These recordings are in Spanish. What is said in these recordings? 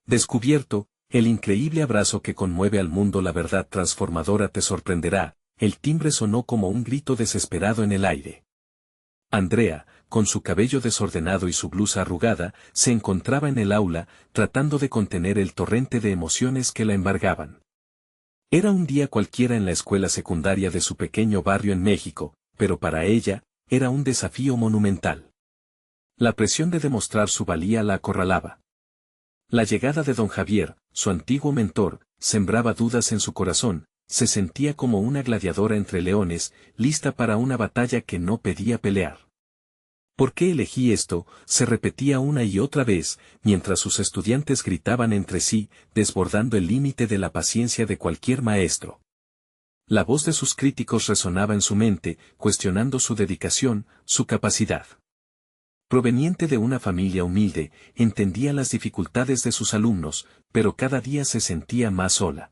Descubierto, el increíble abrazo que conmueve al mundo, la verdad transformadora te sorprenderá. El timbre sonó como un grito desesperado en el aire. Andrea, con su cabello desordenado y su blusa arrugada, se encontraba en el aula, tratando de contener el torrente de emociones que la embargaban. Era un día cualquiera en la escuela secundaria de su pequeño barrio en México, pero para ella, era un desafío monumental. La presión de demostrar su valía la acorralaba. La llegada de don Javier, su antiguo mentor, sembraba dudas en su corazón. Se sentía como una gladiadora entre leones, lista para una batalla que no pedía pelear. ¿Por qué elegí esto?, se repetía una y otra vez, mientras sus estudiantes gritaban entre sí, desbordando el límite de la paciencia de cualquier maestro. La voz de sus críticos resonaba en su mente, cuestionando su dedicación, su capacidad. Proveniente de una familia humilde, entendía las dificultades de sus alumnos, pero cada día se sentía más sola.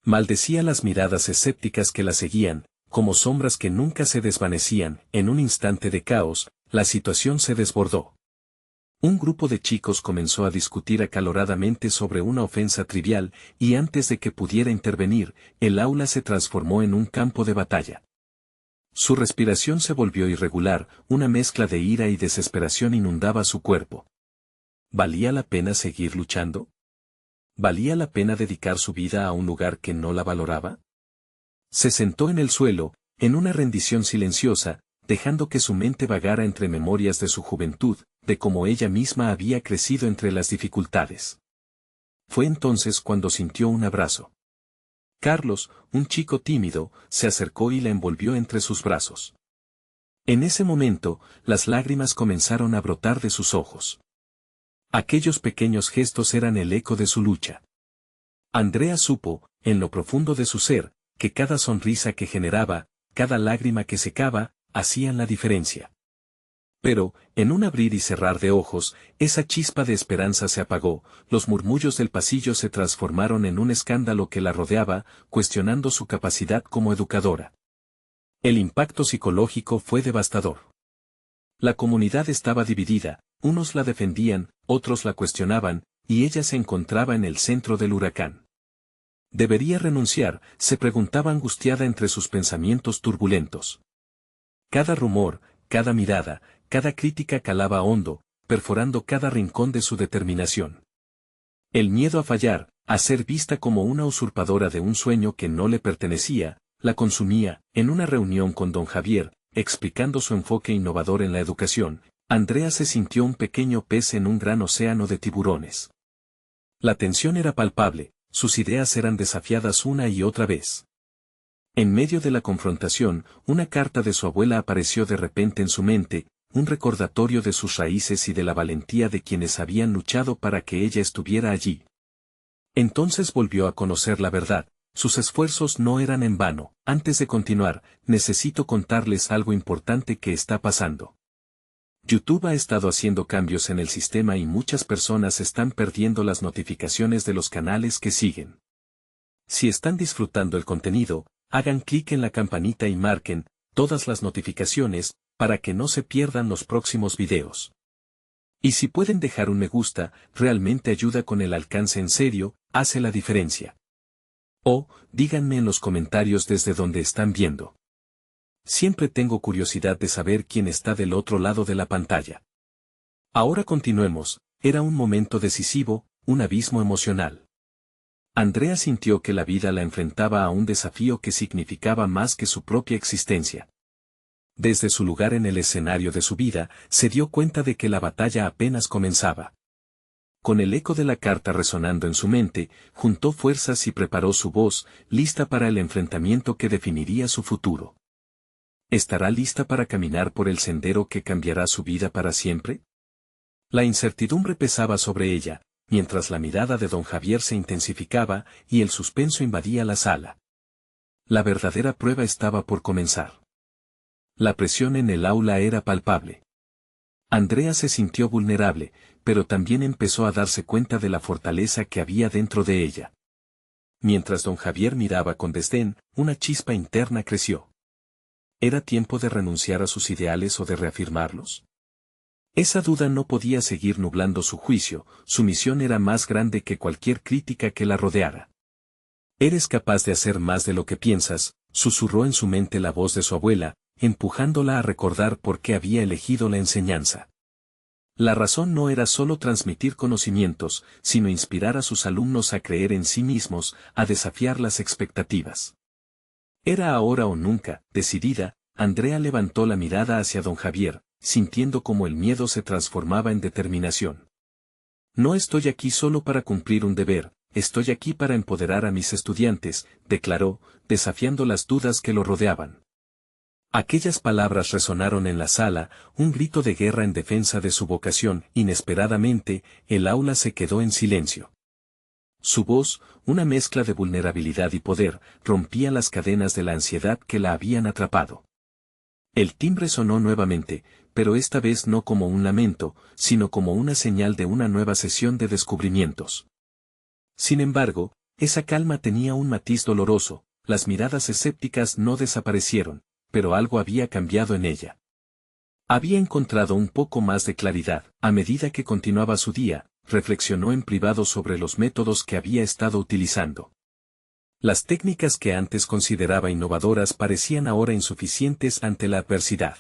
Maldecía las miradas escépticas que la seguían, como sombras que nunca se desvanecían. En un instante de caos, la situación se desbordó. Un grupo de chicos comenzó a discutir acaloradamente sobre una ofensa trivial, y antes de que pudiera intervenir, el aula se transformó en un campo de batalla. Su respiración se volvió irregular, una mezcla de ira y desesperación inundaba su cuerpo. ¿Valía la pena seguir luchando? ¿Valía la pena dedicar su vida a un lugar que no la valoraba? Se sentó en el suelo, en una rendición silenciosa, dejando que su mente vagara entre memorias de su juventud, de cómo ella misma había crecido entre las dificultades. Fue entonces cuando sintió un abrazo. Carlos, un chico tímido, se acercó y la envolvió entre sus brazos. En ese momento, las lágrimas comenzaron a brotar de sus ojos. Aquellos pequeños gestos eran el eco de su lucha. Andrea supo, en lo profundo de su ser, que cada sonrisa que generaba, cada lágrima que secaba, hacían la diferencia. Pero, en un abrir y cerrar de ojos, esa chispa de esperanza se apagó, los murmullos del pasillo se transformaron en un escándalo que la rodeaba, cuestionando su capacidad como educadora. El impacto psicológico fue devastador. La comunidad estaba dividida, unos la defendían, otros la cuestionaban, y ella se encontraba en el centro del huracán. ¿Debería renunciar?, se preguntaba angustiada entre sus pensamientos turbulentos. Cada rumor, cada mirada, cada crítica calaba hondo, perforando cada rincón de su determinación. El miedo a fallar, a ser vista como una usurpadora de un sueño que no le pertenecía, la consumía. En una reunión con don Javier, explicando su enfoque innovador en la educación, Andrea se sintió un pequeño pez en un gran océano de tiburones. La tensión era palpable, sus ideas eran desafiadas una y otra vez. En medio de la confrontación, una carta de su abuela apareció de repente en su mente, un recordatorio de sus raíces y de la valentía de quienes habían luchado para que ella estuviera allí. Entonces volvió a conocer la verdad. Sus esfuerzos no eran en vano. Antes de continuar, necesito contarles algo importante que está pasando. YouTube ha estado haciendo cambios en el sistema y muchas personas están perdiendo las notificaciones de los canales que siguen. Si están disfrutando el contenido, hagan clic en la campanita y marquen todas las notificaciones para que no se pierdan los próximos videos. Y si pueden dejar un me gusta, realmente ayuda con el alcance, en serio, hace la diferencia. O, díganme en los comentarios desde donde están viendo. Siempre tengo curiosidad de saber quién está del otro lado de la pantalla. Ahora continuemos. Era un momento decisivo, un abismo emocional. Andrea sintió que la vida la enfrentaba a un desafío que significaba más que su propia existencia. Desde su lugar en el escenario de su vida, se dio cuenta de que la batalla apenas comenzaba. Con el eco de la carta resonando en su mente, juntó fuerzas y preparó su voz, lista para el enfrentamiento que definiría su futuro. ¿Estará lista para caminar por el sendero que cambiará su vida para siempre? La incertidumbre pesaba sobre ella, mientras la mirada de don Javier se intensificaba y el suspenso invadía la sala. La verdadera prueba estaba por comenzar. La presión en el aula era palpable. Andrea se sintió vulnerable, pero también empezó a darse cuenta de la fortaleza que había dentro de ella. Mientras don Javier miraba con desdén, una chispa interna creció. ¿Era tiempo de renunciar a sus ideales o de reafirmarlos? Esa duda no podía seguir nublando su juicio, su misión era más grande que cualquier crítica que la rodeara. Eres capaz de hacer más de lo que piensas, susurró en su mente la voz de su abuela, empujándola a recordar por qué había elegido la enseñanza. La razón no era solo transmitir conocimientos, sino inspirar a sus alumnos a creer en sí mismos, a desafiar las expectativas. Era ahora o nunca, decidida, Andrea levantó la mirada hacia don Javier, sintiendo como el miedo se transformaba en determinación. No estoy aquí solo para cumplir un deber, estoy aquí para empoderar a mis estudiantes, declaró, desafiando las dudas que lo rodeaban. Aquellas palabras resonaron en la sala, un grito de guerra en defensa de su vocación. Inesperadamente, el aula se quedó en silencio. Su voz, una mezcla de vulnerabilidad y poder, rompía las cadenas de la ansiedad que la habían atrapado. El timbre sonó nuevamente, pero esta vez no como un lamento, sino como una señal de una nueva sesión de descubrimientos. Sin embargo, esa calma tenía un matiz doloroso, las miradas escépticas no desaparecieron, pero algo había cambiado en ella. Había encontrado un poco más de claridad. A medida que continuaba su día, reflexionó en privado sobre los métodos que había estado utilizando. Las técnicas que antes consideraba innovadoras parecían ahora insuficientes ante la adversidad.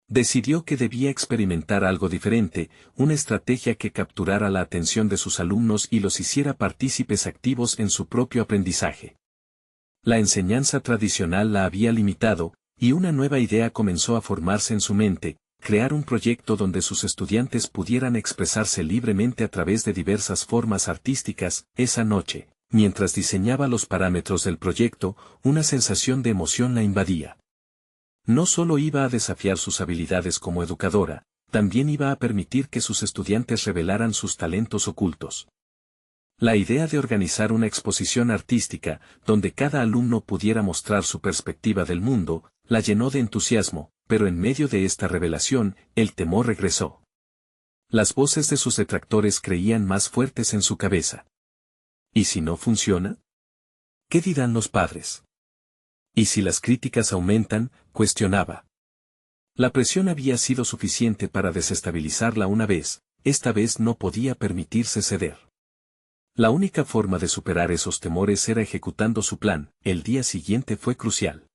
Decidió que debía experimentar algo diferente, una estrategia que capturara la atención de sus alumnos y los hiciera partícipes activos en su propio aprendizaje. La enseñanza tradicional la había limitado, y una nueva idea comenzó a formarse en su mente: crear un proyecto donde sus estudiantes pudieran expresarse libremente a través de diversas formas artísticas. Esa noche, mientras diseñaba los parámetros del proyecto, una sensación de emoción la invadía. No solo iba a desafiar sus habilidades como educadora, también iba a permitir que sus estudiantes revelaran sus talentos ocultos. La idea de organizar una exposición artística, donde cada alumno pudiera mostrar su perspectiva del mundo, la llenó de entusiasmo, pero en medio de esta revelación, el temor regresó. Las voces de sus detractores creían más fuertes en su cabeza. ¿Y si no funciona? ¿Qué dirán los padres? ¿Y si las críticas aumentan?, cuestionaba. La presión había sido suficiente para desestabilizarla una vez, esta vez no podía permitirse ceder. La única forma de superar esos temores era ejecutando su plan. El día siguiente fue crucial.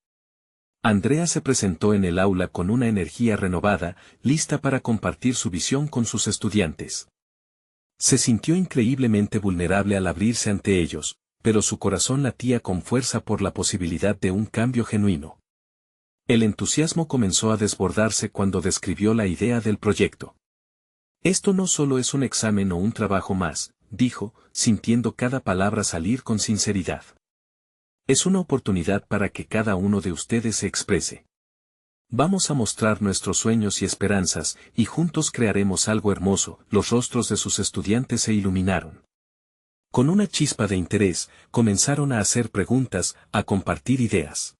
Andrea se presentó en el aula con una energía renovada, lista para compartir su visión con sus estudiantes. Se sintió increíblemente vulnerable al abrirse ante ellos, pero su corazón latía con fuerza por la posibilidad de un cambio genuino. El entusiasmo comenzó a desbordarse cuando describió la idea del proyecto. Esto no solo es un examen o un trabajo más, dijo, sintiendo cada palabra salir con sinceridad. Es una oportunidad para que cada uno de ustedes se exprese. Vamos a mostrar nuestros sueños y esperanzas, y juntos crearemos algo hermoso. Los rostros de sus estudiantes se iluminaron. Con una chispa de interés, comenzaron a hacer preguntas, a compartir ideas.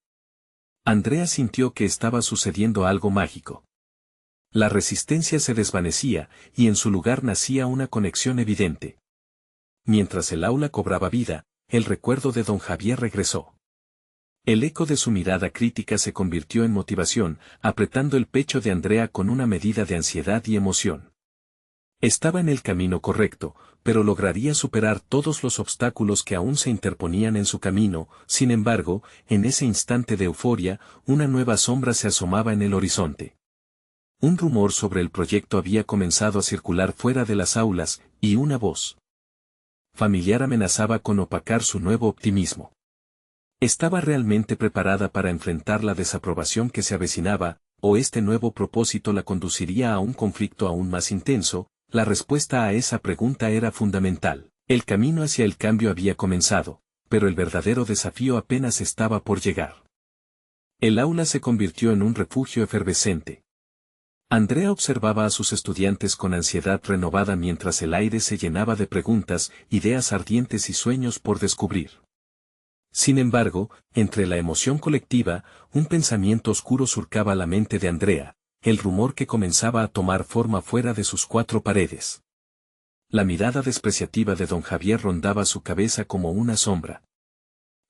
Andrea sintió que estaba sucediendo algo mágico. La resistencia se desvanecía, y en su lugar nacía una conexión evidente. Mientras el aula cobraba vida, el recuerdo de don Javier regresó. El eco de su mirada crítica se convirtió en motivación, apretando el pecho de Andrea con una medida de ansiedad y emoción. Estaba en el camino correcto, pero lograría superar todos los obstáculos que aún se interponían en su camino. Sin embargo, en ese instante de euforia, una nueva sombra se asomaba en el horizonte. Un rumor sobre el proyecto había comenzado a circular fuera de las aulas, y una voz familiar amenazaba con opacar su nuevo optimismo. ¿Estaba realmente preparada para enfrentar la desaprobación que se avecinaba, o este nuevo propósito la conduciría a un conflicto aún más intenso? La respuesta a esa pregunta era fundamental. El camino hacia el cambio había comenzado, pero el verdadero desafío apenas estaba por llegar. El aula se convirtió en un refugio efervescente. Andrea observaba a sus estudiantes con ansiedad renovada mientras el aire se llenaba de preguntas, ideas ardientes y sueños por descubrir. Sin embargo, entre la emoción colectiva, un pensamiento oscuro surcaba la mente de Andrea, el rumor que comenzaba a tomar forma fuera de sus cuatro paredes. La mirada despreciativa de don Javier rondaba su cabeza como una sombra.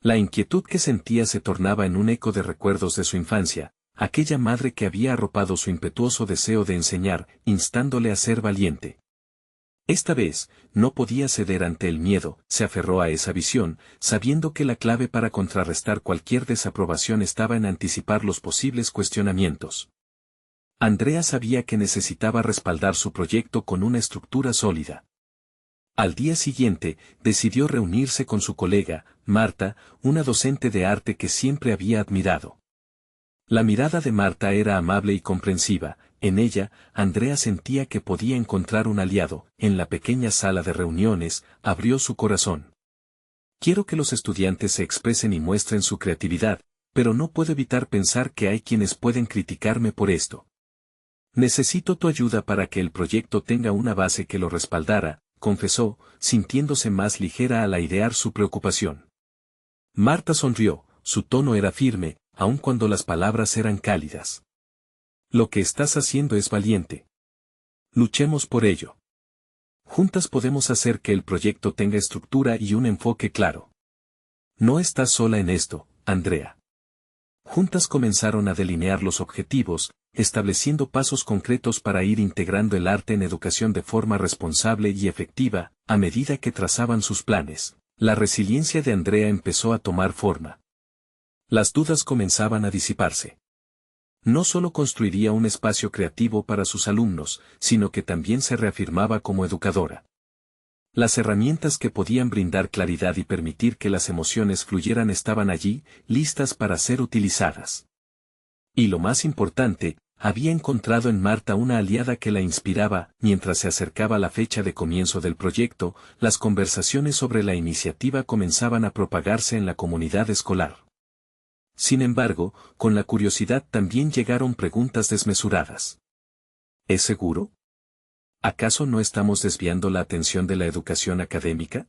La inquietud que sentía se tornaba en un eco de recuerdos de su infancia, aquella madre que había arropado su impetuoso deseo de enseñar, instándole a ser valiente. Esta vez, no podía ceder ante el miedo, se aferró a esa visión, sabiendo que la clave para contrarrestar cualquier desaprobación estaba en anticipar los posibles cuestionamientos. Andrea sabía que necesitaba respaldar su proyecto con una estructura sólida. Al día siguiente, decidió reunirse con su colega, Marta, una docente de arte que siempre había admirado. La mirada de Marta era amable y comprensiva. En ella, Andrea sentía que podía encontrar un aliado. En la pequeña sala de reuniones, abrió su corazón. Quiero que los estudiantes se expresen y muestren su creatividad, pero no puedo evitar pensar que hay quienes pueden criticarme por esto. Necesito tu ayuda para que el proyecto tenga una base que lo respaldara, confesó, sintiéndose más ligera al airear su preocupación. Marta sonrió, su tono era firme, aun cuando las palabras eran cálidas. Lo que estás haciendo es valiente. Luchemos por ello. Juntas podemos hacer que el proyecto tenga estructura y un enfoque claro. No estás sola en esto, Andrea. Juntas comenzaron a delinear los objetivos, estableciendo pasos concretos para ir integrando el arte en educación de forma responsable y efectiva, a medida que trazaban sus planes. La resiliencia de Andrea empezó a tomar forma. Las dudas comenzaban a disiparse. No solo construiría un espacio creativo para sus alumnos, sino que también se reafirmaba como educadora. Las herramientas que podían brindar claridad y permitir que las emociones fluyeran estaban allí, listas para ser utilizadas. Y lo más importante, había encontrado en Marta una aliada que la inspiraba. Mientras se acercaba la fecha de comienzo del proyecto, las conversaciones sobre la iniciativa comenzaban a propagarse en la comunidad escolar. Sin embargo, con la curiosidad también llegaron preguntas desmesuradas. ¿Es seguro? ¿Acaso no estamos desviando la atención de la educación académica?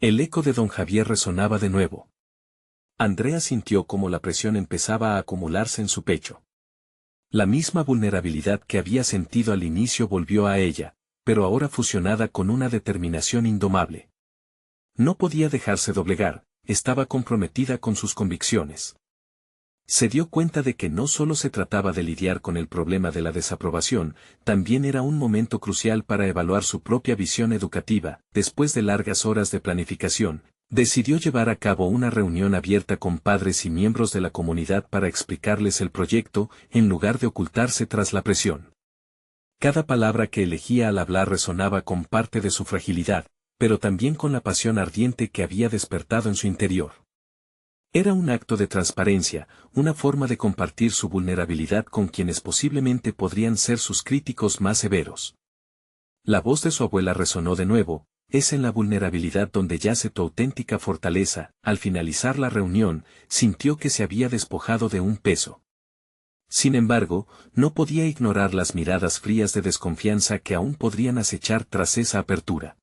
El eco de don Javier resonaba de nuevo. Andrea sintió como la presión empezaba a acumularse en su pecho. La misma vulnerabilidad que había sentido al inicio volvió a ella, pero ahora fusionada con una determinación indomable. No podía dejarse doblegar, estaba comprometida con sus convicciones. Se dio cuenta de que no solo se trataba de lidiar con el problema de la desaprobación, también era un momento crucial para evaluar su propia visión educativa. Después de largas horas de planificación, decidió llevar a cabo una reunión abierta con padres y miembros de la comunidad para explicarles el proyecto, en lugar de ocultarse tras la presión. Cada palabra que elegía al hablar resonaba con parte de su fragilidad, pero también con la pasión ardiente que había despertado en su interior. Era un acto de transparencia, una forma de compartir su vulnerabilidad con quienes posiblemente podrían ser sus críticos más severos. La voz de su abuela resonó de nuevo: es en la vulnerabilidad donde yace tu auténtica fortaleza. Al finalizar la reunión, sintió que se había despojado de un peso. Sin embargo, no podía ignorar las miradas frías de desconfianza que aún podrían acechar tras esa apertura.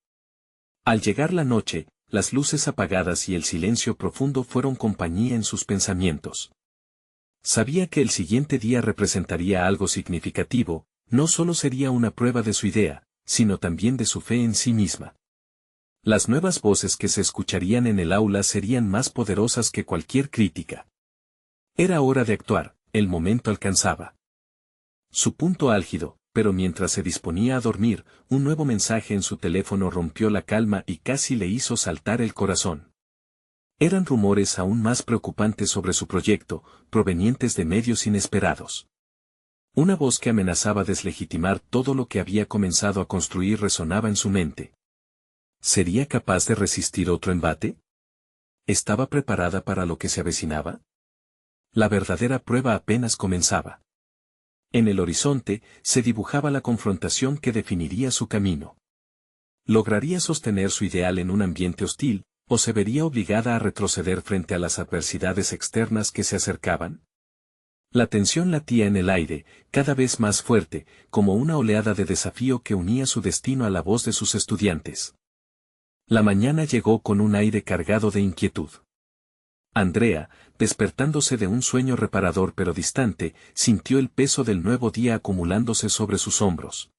Al llegar la noche, las luces apagadas y el silencio profundo fueron compañía en sus pensamientos. Sabía que el siguiente día representaría algo significativo, no solo sería una prueba de su idea, sino también de su fe en sí misma. Las nuevas voces que se escucharían en el aula serían más poderosas que cualquier crítica. Era hora de actuar, el momento alcanzaba su punto álgido. Pero mientras se disponía a dormir, un nuevo mensaje en su teléfono rompió la calma y casi le hizo saltar el corazón. Eran rumores aún más preocupantes sobre su proyecto, provenientes de medios inesperados. Una voz que amenazaba deslegitimar todo lo que había comenzado a construir resonaba en su mente. ¿Sería capaz de resistir otro embate? ¿Estaba preparada para lo que se avecinaba? La verdadera prueba apenas comenzaba. En el horizonte, se dibujaba la confrontación que definiría su camino. ¿Lograría sostener su ideal en un ambiente hostil, o se vería obligada a retroceder frente a las adversidades externas que se acercaban? La tensión latía en el aire, cada vez más fuerte, como una oleada de desafío que unía su destino a la voz de sus estudiantes. La mañana llegó con un aire cargado de inquietud. Andrea, despertándose de un sueño reparador pero distante, sintió el peso del nuevo día acumulándose sobre sus hombros.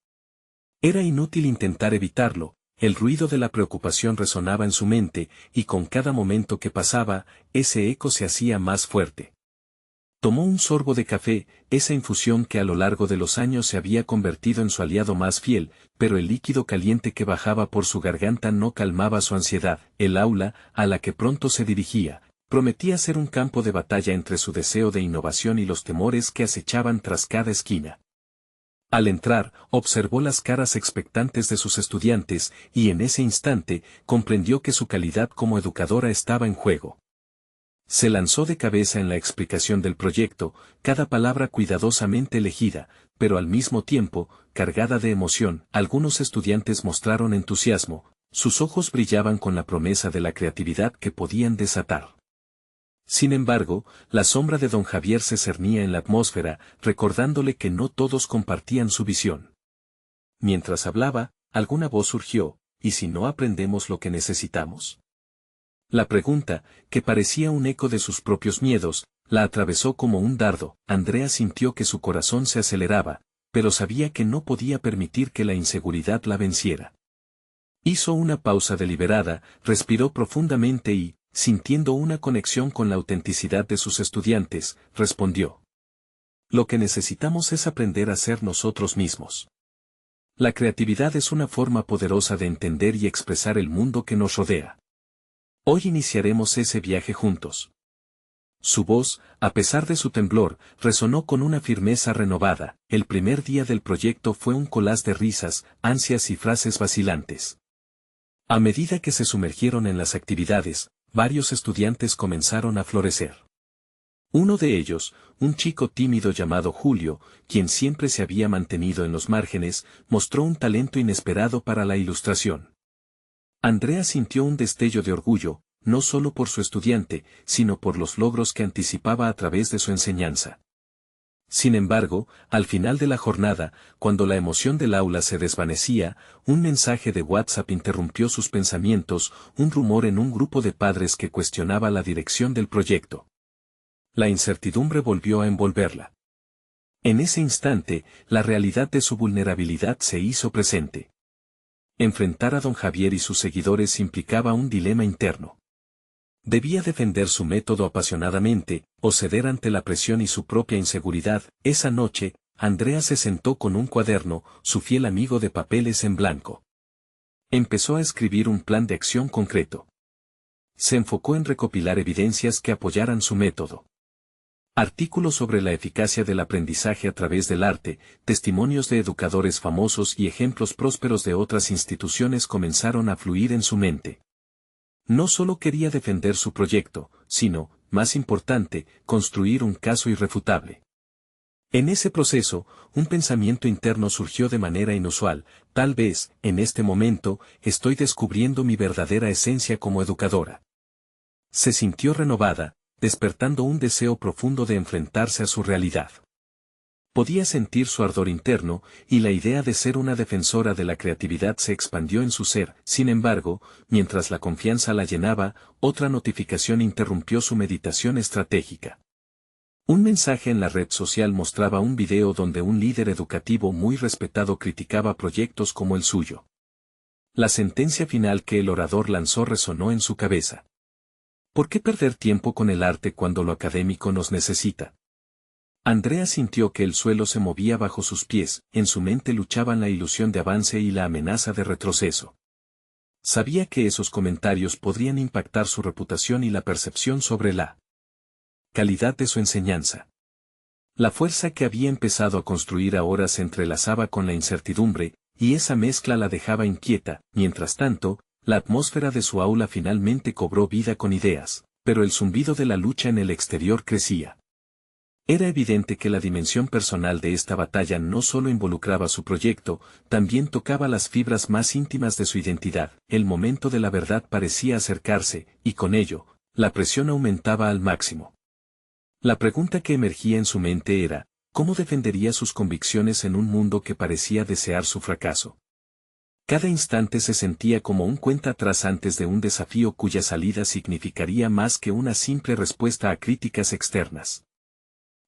Era inútil intentar evitarlo, el ruido de la preocupación resonaba en su mente, y con cada momento que pasaba, ese eco se hacía más fuerte. Tomó un sorbo de café, esa infusión que a lo largo de los años se había convertido en su aliado más fiel, pero el líquido caliente que bajaba por su garganta no calmaba su ansiedad. El aula, a la que pronto se dirigía, prometía ser un campo de batalla entre su deseo de innovación y los temores que acechaban tras cada esquina. Al entrar, observó las caras expectantes de sus estudiantes, y en ese instante, comprendió que su calidad como educadora estaba en juego. Se lanzó de cabeza en la explicación del proyecto, cada palabra cuidadosamente elegida, pero al mismo tiempo, cargada de emoción. Algunos estudiantes mostraron entusiasmo, sus ojos brillaban con la promesa de la creatividad que podían desatar. Sin embargo, la sombra de don Javier se cernía en la atmósfera, recordándole que no todos compartían su visión. Mientras hablaba, alguna voz surgió: ¿y si no aprendemos lo que necesitamos? La pregunta, que parecía un eco de sus propios miedos, la atravesó como un dardo. Andrea sintió que su corazón se aceleraba, pero sabía que no podía permitir que la inseguridad la venciera. Hizo una pausa deliberada, respiró profundamente y, sintiendo una conexión con la autenticidad de sus estudiantes, respondió: lo que necesitamos es aprender a ser nosotros mismos. La creatividad es una forma poderosa de entender y expresar el mundo que nos rodea. Hoy iniciaremos ese viaje juntos. Su voz, a pesar de su temblor, resonó con una firmeza renovada. El primer día del proyecto fue un collage de risas, ansias y frases vacilantes. A medida que se sumergieron en las actividades, varios estudiantes comenzaron a florecer. Uno de ellos, un chico tímido llamado Julio, quien siempre se había mantenido en los márgenes, mostró un talento inesperado para la ilustración. Andrea sintió un destello de orgullo, no solo por su estudiante, sino por los logros que anticipaba a través de su enseñanza. Sin embargo, al final de la jornada, cuando la emoción del aula se desvanecía, un mensaje de WhatsApp interrumpió sus pensamientos, un rumor en un grupo de padres que cuestionaba la dirección del proyecto. La incertidumbre volvió a envolverla. En ese instante, la realidad de su vulnerabilidad se hizo presente. Enfrentar a don Javier y sus seguidores implicaba un dilema interno. Debía defender su método apasionadamente, o ceder ante la presión y su propia inseguridad. Esa noche, Andrea se sentó con un cuaderno, su fiel amigo de papeles en blanco. Empezó a escribir un plan de acción concreto. Se enfocó en recopilar evidencias que apoyaran su método. Artículos sobre la eficacia del aprendizaje a través del arte, testimonios de educadores famosos y ejemplos prósperos de otras instituciones comenzaron a fluir en su mente. No solo quería defender su proyecto, sino, más importante, construir un caso irrefutable. En ese proceso, un pensamiento interno surgió de manera inusual: tal vez, en este momento, estoy descubriendo mi verdadera esencia como educadora. Se sintió renovada, despertando un deseo profundo de enfrentarse a su realidad. Podía sentir su ardor interno, y la idea de ser una defensora de la creatividad se expandió en su ser. Sin embargo, mientras la confianza la llenaba, otra notificación interrumpió su meditación estratégica. Un mensaje en la red social mostraba un video donde un líder educativo muy respetado criticaba proyectos como el suyo. La sentencia final que el orador lanzó resonó en su cabeza. ¿Por qué perder tiempo con el arte cuando lo académico nos necesita? Andrea sintió que el suelo se movía bajo sus pies, en su mente luchaban la ilusión de avance y la amenaza de retroceso. Sabía que esos comentarios podrían impactar su reputación y la percepción sobre la calidad de su enseñanza. La fuerza que había empezado a construir ahora se entrelazaba con la incertidumbre, y esa mezcla la dejaba inquieta. Mientras tanto, la atmósfera de su aula finalmente cobró vida con ideas, pero el zumbido de la lucha en el exterior crecía. Era evidente que la dimensión personal de esta batalla no solo involucraba su proyecto, también tocaba las fibras más íntimas de su identidad. El momento de la verdad parecía acercarse, y con ello, la presión aumentaba al máximo. La pregunta que emergía en su mente era: ¿cómo defendería sus convicciones en un mundo que parecía desear su fracaso? Cada instante se sentía como un cuenta atrás antes de un desafío cuya salida significaría más que una simple respuesta a críticas externas.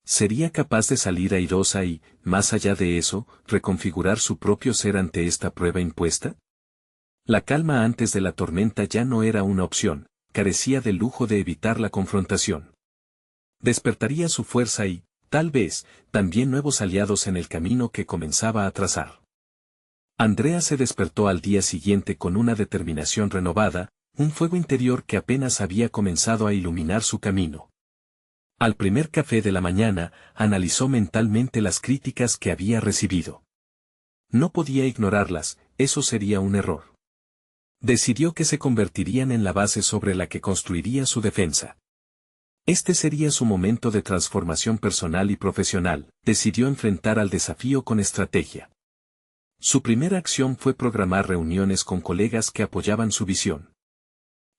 ¿Sería capaz de salir airosa y, más allá de eso, reconfigurar su propio ser ante esta prueba impuesta? La calma antes de la tormenta ya no era una opción, carecía del lujo de evitar la confrontación. Despertaría su fuerza y, tal vez, también nuevos aliados en el camino que comenzaba a trazar. Andrea se despertó al día siguiente con una determinación renovada, un fuego interior que apenas había comenzado a iluminar su camino. Al primer café de la mañana, analizó mentalmente las críticas que había recibido. No podía ignorarlas, eso sería un error. Decidió que se convertirían en la base sobre la que construiría su defensa. Este sería su momento de transformación personal y profesional, decidió enfrentar al desafío con estrategia. Su primera acción fue programar reuniones con colegas que apoyaban su visión.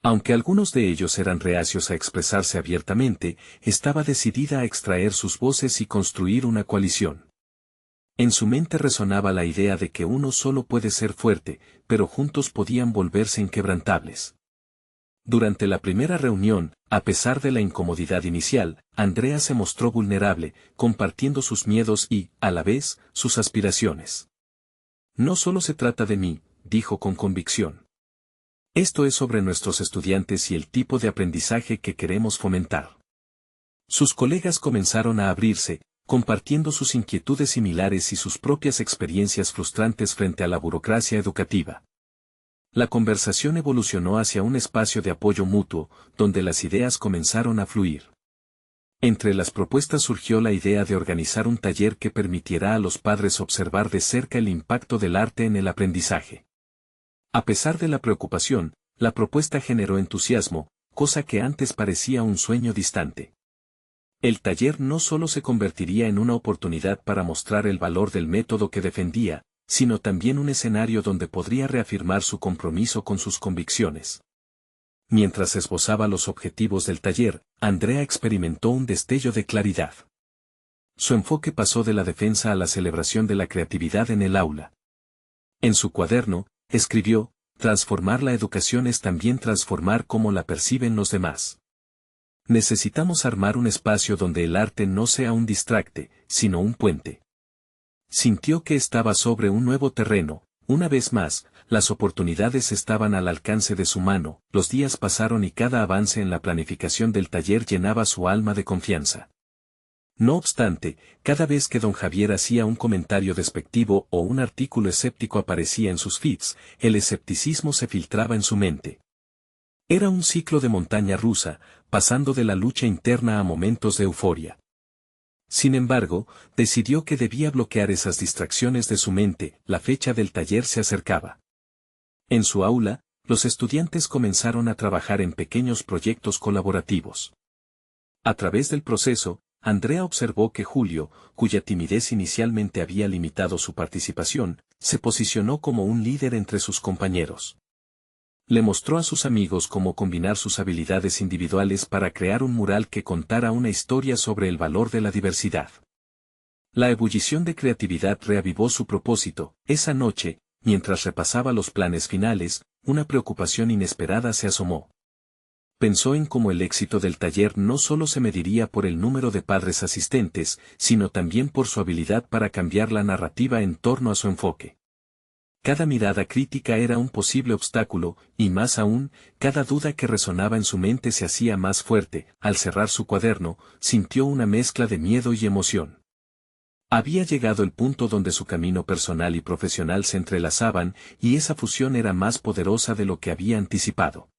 Aunque algunos de ellos eran reacios a expresarse abiertamente, estaba decidida a extraer sus voces y construir una coalición. En su mente resonaba la idea de que uno solo puede ser fuerte, pero juntos podían volverse inquebrantables. Durante la primera reunión, a pesar de la incomodidad inicial, Andrea se mostró vulnerable, compartiendo sus miedos y, a la vez, sus aspiraciones. No solo se trata de mí, dijo con convicción. Esto es sobre nuestros estudiantes y el tipo de aprendizaje que queremos fomentar. Sus colegas comenzaron a abrirse, compartiendo sus inquietudes similares y sus propias experiencias frustrantes frente a la burocracia educativa. La conversación evolucionó hacia un espacio de apoyo mutuo, donde las ideas comenzaron a fluir. Entre las propuestas surgió la idea de organizar un taller que permitiera a los padres observar de cerca el impacto del arte en el aprendizaje. A pesar de la preocupación, la propuesta generó entusiasmo, cosa que antes parecía un sueño distante. El taller no solo se convertiría en una oportunidad para mostrar el valor del método que defendía, sino también un escenario donde podría reafirmar su compromiso con sus convicciones. Mientras esbozaba los objetivos del taller, Andrea experimentó un destello de claridad. Su enfoque pasó de la defensa a la celebración de la creatividad en el aula. En su cuaderno, escribió, transformar la educación es también transformar cómo la perciben los demás. Necesitamos armar un espacio donde el arte no sea un distracte, sino un puente. Sintió que estaba sobre un nuevo terreno, una vez más, las oportunidades estaban al alcance de su mano, los días pasaron y cada avance en la planificación del taller llenaba su alma de confianza. No obstante, cada vez que don Javier hacía un comentario despectivo o un artículo escéptico aparecía en sus feeds, el escepticismo se filtraba en su mente. Era un ciclo de montaña rusa, pasando de la lucha interna a momentos de euforia. Sin embargo, decidió que debía bloquear esas distracciones de su mente, la fecha del taller se acercaba. En su aula, los estudiantes comenzaron a trabajar en pequeños proyectos colaborativos. A través del proceso, Andrea observó que Julio, cuya timidez inicialmente había limitado su participación, se posicionó como un líder entre sus compañeros. Le mostró a sus amigos cómo combinar sus habilidades individuales para crear un mural que contara una historia sobre el valor de la diversidad. La ebullición de creatividad reavivó su propósito. Esa noche, mientras repasaba los planes finales, una preocupación inesperada se asomó. Pensó en cómo el éxito del taller no solo se mediría por el número de padres asistentes, sino también por su habilidad para cambiar la narrativa en torno a su enfoque. Cada mirada crítica era un posible obstáculo, y más aún, cada duda que resonaba en su mente se hacía más fuerte. Al cerrar su cuaderno, sintió una mezcla de miedo y emoción. Había llegado el punto donde su camino personal y profesional se entrelazaban, y esa fusión era más poderosa de lo que había anticipado.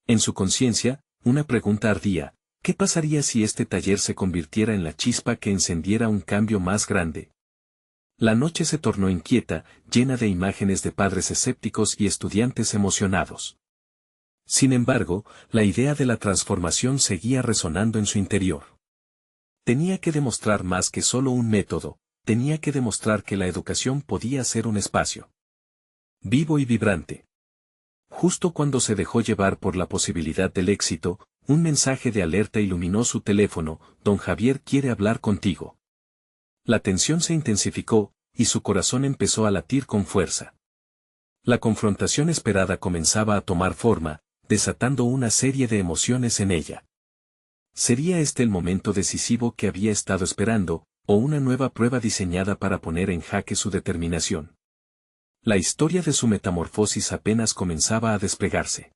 En su conciencia, una pregunta ardía: ¿qué pasaría si este taller se convirtiera en la chispa que encendiera un cambio más grande? La noche se tornó inquieta, llena de imágenes de padres escépticos y estudiantes emocionados. Sin embargo, la idea de la transformación seguía resonando en su interior. Tenía que demostrar más que solo un método, tenía que demostrar que la educación podía ser un espacio vivo y vibrante. Justo cuando se dejó llevar por la posibilidad del éxito, un mensaje de alerta iluminó su teléfono: don Javier quiere hablar contigo. La tensión se intensificó, y su corazón empezó a latir con fuerza. La confrontación esperada comenzaba a tomar forma, desatando una serie de emociones en ella. ¿Sería este el momento decisivo que había estado esperando, o una nueva prueba diseñada para poner en jaque su determinación? La historia de su metamorfosis apenas comenzaba a desplegarse.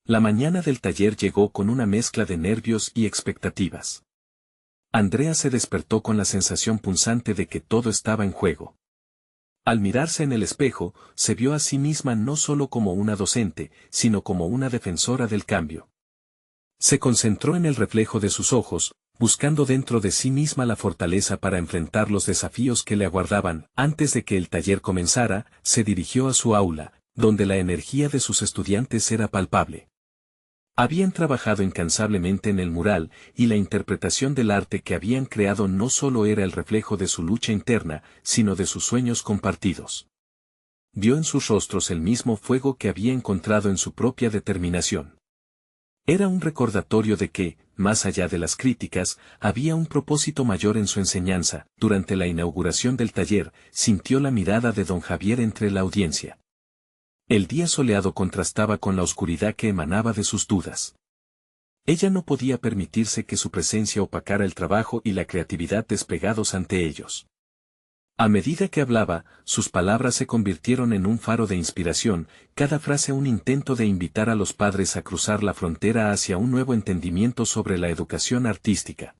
La mañana del taller llegó con una mezcla de nervios y expectativas. Andrea se despertó con la sensación punzante de que todo estaba en juego. Al mirarse en el espejo, se vio a sí misma no solo como una docente, sino como una defensora del cambio. Se concentró en el reflejo de sus ojos, buscando dentro de sí misma la fortaleza para enfrentar los desafíos que le aguardaban. Antes de que el taller comenzara, se dirigió a su aula, donde la energía de sus estudiantes era palpable. Habían trabajado incansablemente en el mural, y la interpretación del arte que habían creado no solo era el reflejo de su lucha interna, sino de sus sueños compartidos. Vio en sus rostros el mismo fuego que había encontrado en su propia determinación. Era un recordatorio de que, más allá de las críticas, había un propósito mayor en su enseñanza. Durante la inauguración del taller, sintió la mirada de don Javier entre la audiencia. El día soleado contrastaba con la oscuridad que emanaba de sus dudas. Ella no podía permitirse que su presencia opacara el trabajo y la creatividad desplegados ante ellos. A medida que hablaba, sus palabras se convirtieron en un faro de inspiración, cada frase un intento de invitar a los padres a cruzar la frontera hacia un nuevo entendimiento sobre la educación artística.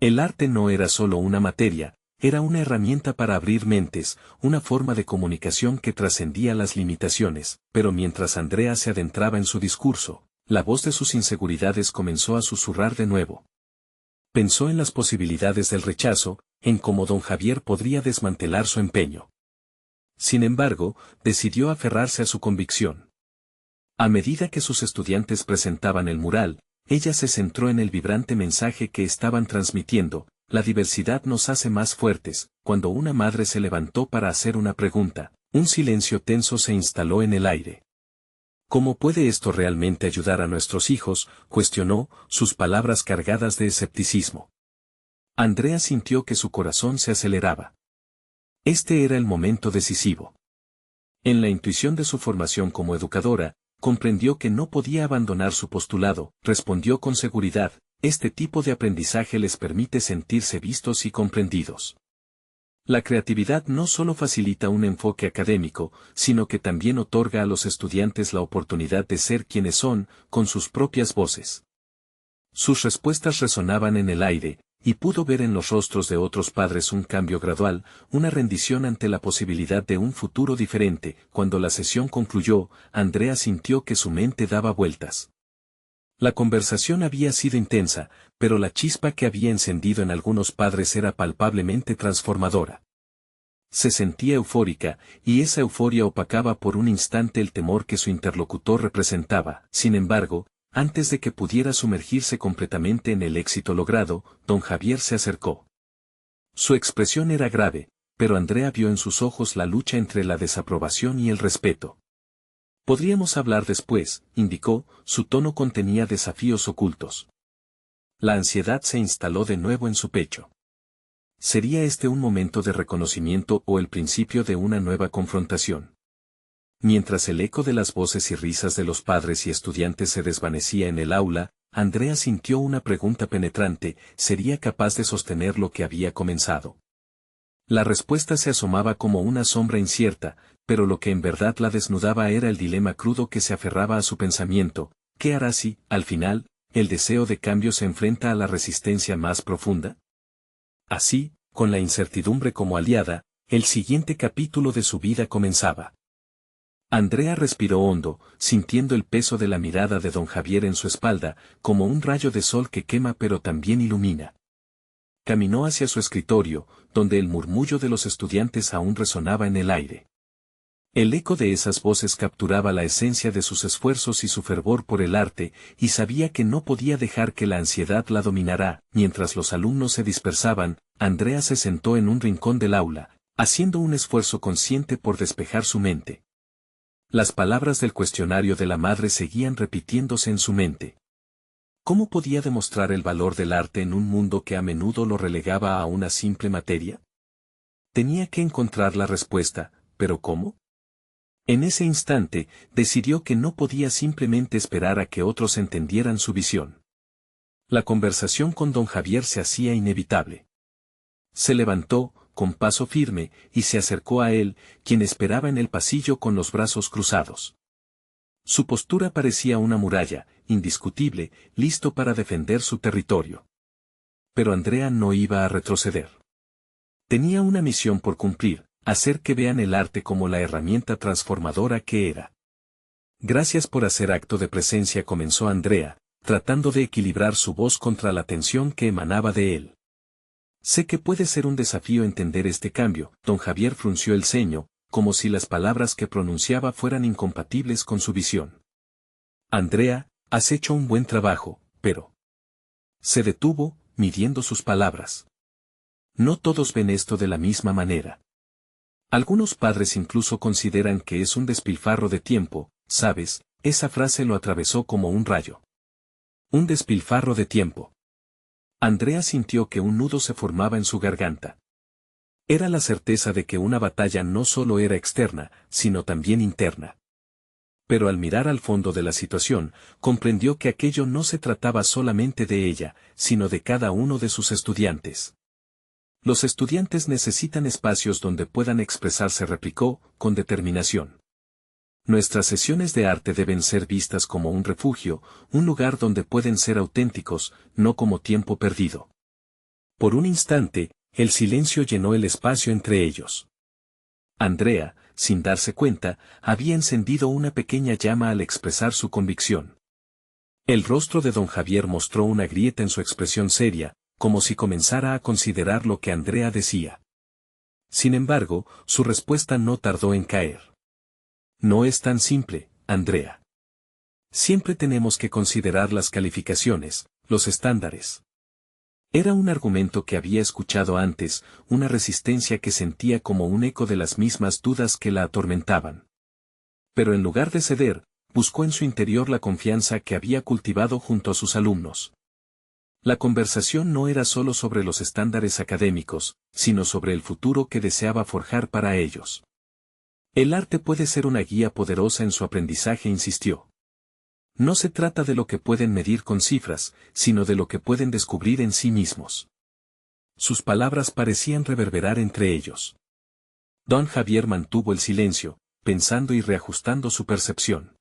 El arte no era solo una materia, era una herramienta para abrir mentes, una forma de comunicación que trascendía las limitaciones, pero mientras Andrea se adentraba en su discurso, la voz de sus inseguridades comenzó a susurrar de nuevo. Pensó en las posibilidades del rechazo, en cómo don Javier podría desmantelar su empeño. Sin embargo, decidió aferrarse a su convicción. A medida que sus estudiantes presentaban el mural, ella se centró en el vibrante mensaje que estaban transmitiendo: la diversidad nos hace más fuertes. Cuando una madre se levantó para hacer una pregunta, un silencio tenso se instaló en el aire. ¿Cómo puede esto realmente ayudar a nuestros hijos?, cuestionó, sus palabras cargadas de escepticismo. Andrea sintió que su corazón se aceleraba. Este era el momento decisivo. En la intuición de su formación como educadora, comprendió que no podía abandonar su postulado. Respondió con seguridad: este tipo de aprendizaje les permite sentirse vistos y comprendidos. La creatividad no solo facilita un enfoque académico, sino que también otorga a los estudiantes la oportunidad de ser quienes son, con sus propias voces. Sus respuestas resonaban en el aire, y pudo ver en los rostros de otros padres un cambio gradual, una rendición ante la posibilidad de un futuro diferente. Cuando la sesión concluyó, Andrea sintió que su mente daba vueltas. La conversación había sido intensa, pero la chispa que había encendido en algunos padres era palpablemente transformadora. Se sentía eufórica, y esa euforia opacaba por un instante el temor que su interlocutor representaba. Sin embargo, antes de que pudiera sumergirse completamente en el éxito logrado, don Javier se acercó. Su expresión era grave, pero Andrea vio en sus ojos la lucha entre la desaprobación y el respeto. Podríamos hablar después, indicó, su tono contenía desafíos ocultos. La ansiedad se instaló de nuevo en su pecho. ¿Sería este un momento de reconocimiento o el principio de una nueva confrontación? Mientras el eco de las voces y risas de los padres y estudiantes se desvanecía en el aula, Andrea sintió una pregunta penetrante: ¿sería capaz de sostener lo que había comenzado? La respuesta se asomaba como una sombra incierta, pero lo que en verdad la desnudaba era el dilema crudo que se aferraba a su pensamiento: ¿qué hará si, al final, el deseo de cambio se enfrenta a la resistencia más profunda? Así, con la incertidumbre como aliada, el siguiente capítulo de su vida comenzaba. Andrea respiró hondo, sintiendo el peso de la mirada de don Javier en su espalda, como un rayo de sol que quema pero también ilumina. Caminó hacia su escritorio, donde el murmullo de los estudiantes aún resonaba en el aire. El eco de esas voces capturaba la esencia de sus esfuerzos y su fervor por el arte, y sabía que no podía dejar que la ansiedad la dominara. Mientras los alumnos se dispersaban, Andrea se sentó en un rincón del aula, haciendo un esfuerzo consciente por despejar su mente. Las palabras del cuestionario de la madre seguían repitiéndose en su mente. ¿Cómo podía demostrar el valor del arte en un mundo que a menudo lo relegaba a una simple materia? Tenía que encontrar la respuesta, pero ¿cómo? En ese instante, decidió que no podía simplemente esperar a que otros entendieran su visión. La conversación con don Javier se hacía inevitable. Se levantó, con paso firme, y se acercó a él, quien esperaba en el pasillo con los brazos cruzados. Su postura parecía una muralla, indiscutible, listo para defender su territorio. Pero Andrea no iba a retroceder. Tenía una misión por cumplir, hacer que vean el arte como la herramienta transformadora que era. Gracias por hacer acto de presencia, comenzó Andrea, tratando de equilibrar su voz contra la tensión que emanaba de él. Sé que puede ser un desafío entender este cambio. Don Javier frunció el ceño, como si las palabras que pronunciaba fueran incompatibles con su visión. Andrea, has hecho un buen trabajo, pero... Se detuvo, midiendo sus palabras. No todos ven esto de la misma manera. Algunos padres incluso consideran que es un despilfarro de tiempo, ¿sabes? Esa frase lo atravesó como un rayo. Un despilfarro de tiempo. Andrea sintió que un nudo se formaba en su garganta. Era la certeza de que una batalla no solo era externa, sino también interna. Pero al mirar al fondo de la situación, comprendió que aquello no se trataba solamente de ella, sino de cada uno de sus estudiantes. Los estudiantes necesitan espacios donde puedan expresarse, replicó, con determinación. Nuestras sesiones de arte deben ser vistas como un refugio, un lugar donde pueden ser auténticos, no como tiempo perdido. Por un instante, el silencio llenó el espacio entre ellos. Andrea, sin darse cuenta, había encendido una pequeña llama al expresar su convicción. El rostro de don Javier mostró una grieta en su expresión seria, como si comenzara a considerar lo que Andrea decía. Sin embargo, su respuesta no tardó en caer. No es tan simple, Andrea. Siempre tenemos que considerar las calificaciones, los estándares. Era un argumento que había escuchado antes, una resistencia que sentía como un eco de las mismas dudas que la atormentaban. Pero en lugar de ceder, buscó en su interior la confianza que había cultivado junto a sus alumnos. La conversación no era solo sobre los estándares académicos, sino sobre el futuro que deseaba forjar para ellos. El arte puede ser una guía poderosa en su aprendizaje, insistió. No se trata de lo que pueden medir con cifras, sino de lo que pueden descubrir en sí mismos. Sus palabras parecían reverberar entre ellos. Don Javier mantuvo el silencio, pensando y reajustando su percepción.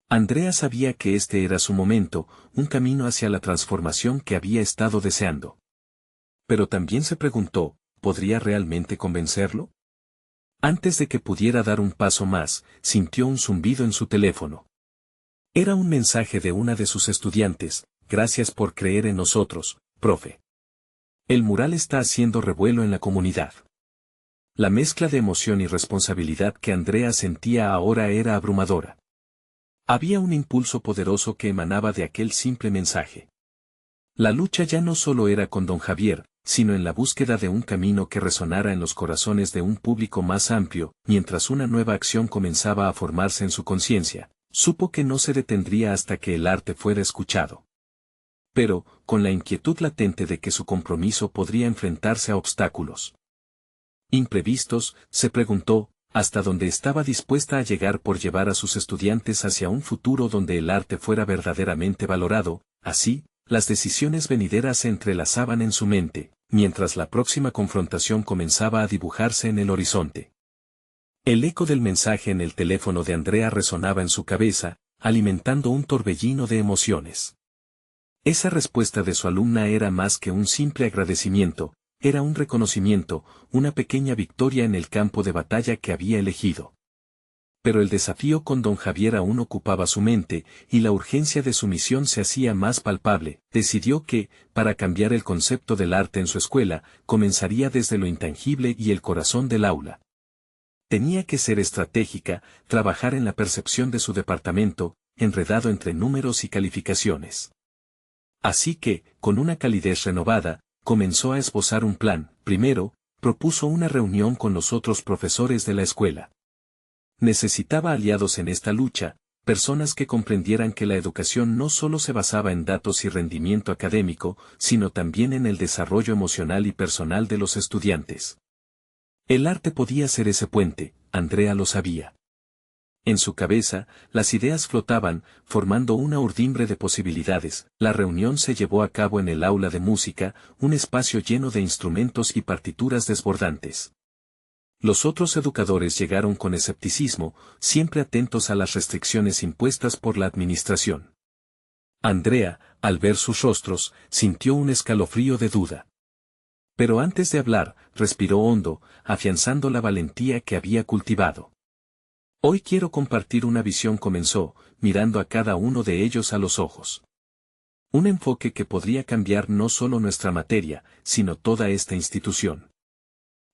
Andrea sabía que este era su momento, un camino hacia la transformación que había estado deseando. Pero también se preguntó, ¿podría realmente convencerlo? Antes de que pudiera dar un paso más, sintió un zumbido en su teléfono. Era un mensaje de una de sus estudiantes: gracias por creer en nosotros, profe. El mural está haciendo revuelo en la comunidad. La mezcla de emoción y responsabilidad que Andrea sentía ahora era abrumadora. Había un impulso poderoso que emanaba de aquel simple mensaje. La lucha ya no solo era con don Javier, sino en la búsqueda de un camino que resonara en los corazones de un público más amplio. Mientras una nueva acción comenzaba a formarse en su conciencia, supo que no se detendría hasta que el arte fuera escuchado. Pero, con la inquietud latente de que su compromiso podría enfrentarse a obstáculos imprevistos, se preguntó, hasta dónde estaba dispuesta a llegar por llevar a sus estudiantes hacia un futuro donde el arte fuera verdaderamente valorado. Así, las decisiones venideras se entrelazaban en su mente, mientras la próxima confrontación comenzaba a dibujarse en el horizonte. El eco del mensaje en el teléfono de Andrea resonaba en su cabeza, alimentando un torbellino de emociones. Esa respuesta de su alumna era más que un simple agradecimiento, era un reconocimiento, una pequeña victoria en el campo de batalla que había elegido. Pero el desafío con don Javier aún ocupaba su mente, y la urgencia de su misión se hacía más palpable. Decidió que, para cambiar el concepto del arte en su escuela, comenzaría desde lo intangible y el corazón del aula. Tenía que ser estratégica, trabajar en la percepción de su departamento, enredado entre números y calificaciones. Así que, con una calidez renovada, comenzó a esbozar un plan. Primero, propuso una reunión con los otros profesores de la escuela. Necesitaba aliados en esta lucha, personas que comprendieran que la educación no solo se basaba en datos y rendimiento académico, sino también en el desarrollo emocional y personal de los estudiantes. El arte podía ser ese puente, Andrea lo sabía. En su cabeza, las ideas flotaban, formando una urdimbre de posibilidades. La reunión se llevó a cabo en el aula de música, un espacio lleno de instrumentos y partituras desbordantes. Los otros educadores llegaron con escepticismo, siempre atentos a las restricciones impuestas por la administración. Andrea, al ver sus rostros, sintió un escalofrío de duda. Pero antes de hablar, respiró hondo, afianzando la valentía que había cultivado. Hoy quiero compartir una visión, comenzó, mirando a cada uno de ellos a los ojos. Un enfoque que podría cambiar no solo nuestra materia, sino toda esta institución.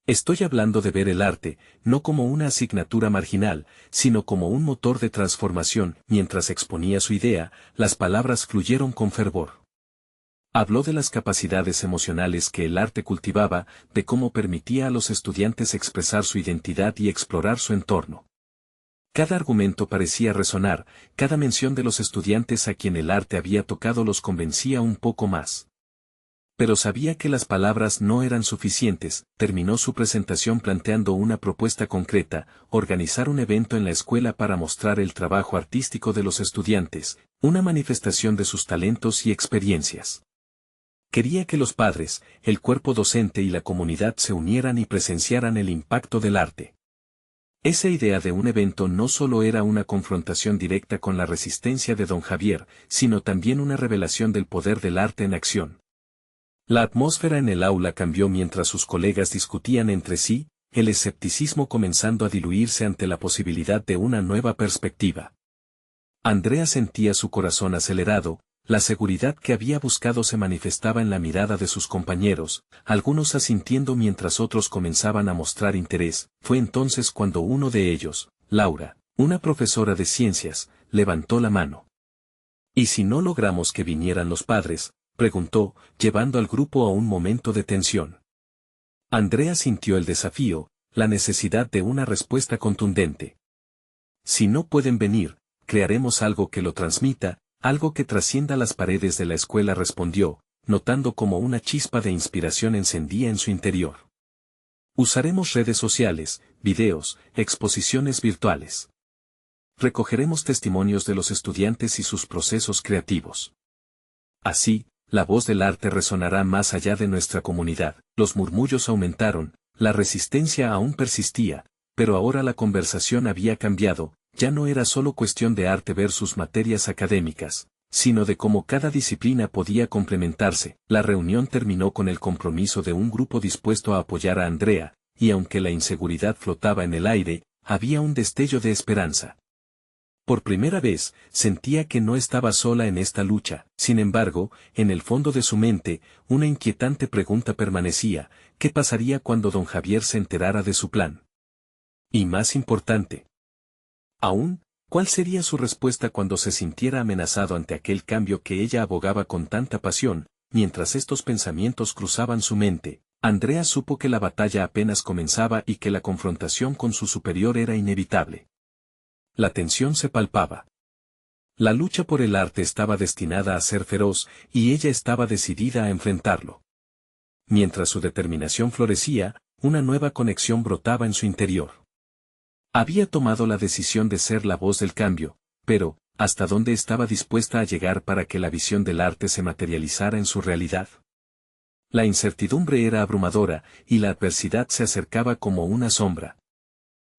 Estoy hablando de ver el arte, no como una asignatura marginal, sino como un motor de transformación. Mientras exponía su idea, las palabras fluyeron con fervor. Habló de las capacidades emocionales que el arte cultivaba, de cómo permitía a los estudiantes expresar su identidad y explorar su entorno. Cada argumento parecía resonar, cada mención de los estudiantes a quien el arte había tocado los convencía un poco más. Pero sabía que las palabras no eran suficientes. Terminó su presentación planteando una propuesta concreta: organizar un evento en la escuela para mostrar el trabajo artístico de los estudiantes, una manifestación de sus talentos y experiencias. Quería que los padres, el cuerpo docente y la comunidad se unieran y presenciaran el impacto del arte. Esa idea de un evento no solo era una confrontación directa con la resistencia de don Javier, sino también una revelación del poder del arte en acción. La atmósfera en el aula cambió mientras sus colegas discutían entre sí, el escepticismo comenzando a diluirse ante la posibilidad de una nueva perspectiva. Andrea sentía su corazón acelerado, la seguridad que había buscado se manifestaba en la mirada de sus compañeros, algunos asintiendo mientras otros comenzaban a mostrar interés. Fue entonces cuando uno de ellos, Laura, una profesora de ciencias, levantó la mano. ¿Y si no logramos que vinieran los padres?, preguntó, llevando al grupo a un momento de tensión. Andrea sintió el desafío, la necesidad de una respuesta contundente. Si no pueden venir, crearemos algo que lo transmita, algo que trascienda las paredes de la escuela, respondió, notando cómo una chispa de inspiración encendía en su interior. Usaremos redes sociales, videos, exposiciones virtuales. Recogeremos testimonios de los estudiantes y sus procesos creativos. Así, la voz del arte resonará más allá de nuestra comunidad. Los murmullos aumentaron, la resistencia aún persistía, pero ahora la conversación había cambiado. Ya no era solo cuestión de arte versus materias académicas, sino de cómo cada disciplina podía complementarse. La reunión terminó con el compromiso de un grupo dispuesto a apoyar a Andrea, y aunque la inseguridad flotaba en el aire, había un destello de esperanza. Por primera vez, sentía que no estaba sola en esta lucha. Sin embargo, en el fondo de su mente, una inquietante pregunta permanecía: ¿qué pasaría cuando don Javier se enterara de su plan? Y más importante aún, ¿cuál sería su respuesta cuando se sintiera amenazado ante aquel cambio que ella abogaba con tanta pasión? Mientras estos pensamientos cruzaban su mente, Andrea supo que la batalla apenas comenzaba y que la confrontación con su superior era inevitable. La tensión se palpaba. La lucha por el arte estaba destinada a ser feroz, y ella estaba decidida a enfrentarlo. Mientras su determinación florecía, una nueva conexión brotaba en su interior. Había tomado la decisión de ser la voz del cambio, pero, ¿hasta dónde estaba dispuesta a llegar para que la visión del arte se materializara en su realidad? La incertidumbre era abrumadora, y la adversidad se acercaba como una sombra.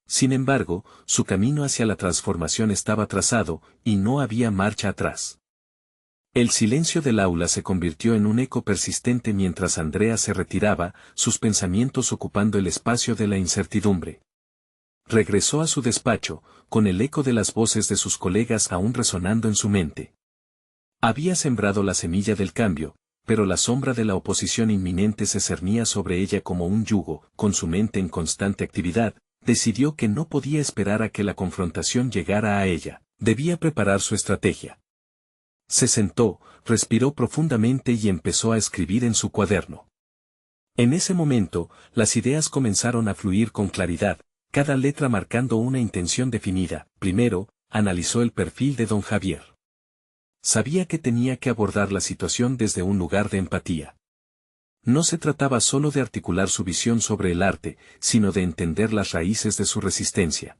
Sin embargo, su camino hacia la transformación estaba trazado, y no había marcha atrás. El silencio del aula se convirtió en un eco persistente mientras Andrea se retiraba, sus pensamientos ocupando el espacio de la incertidumbre. Regresó a su despacho, con el eco de las voces de sus colegas aún resonando en su mente. Había sembrado la semilla del cambio, pero la sombra de la oposición inminente se cernía sobre ella como un yugo. Con su mente en constante actividad, decidió que no podía esperar a que la confrontación llegara a ella, debía preparar su estrategia. Se sentó, respiró profundamente y empezó a escribir en su cuaderno. En ese momento, las ideas comenzaron a fluir con claridad, cada letra marcando una intención definida. Primero, analizó el perfil de don Javier. Sabía que tenía que abordar la situación desde un lugar de empatía. No se trataba solo de articular su visión sobre el arte, sino de entender las raíces de su resistencia.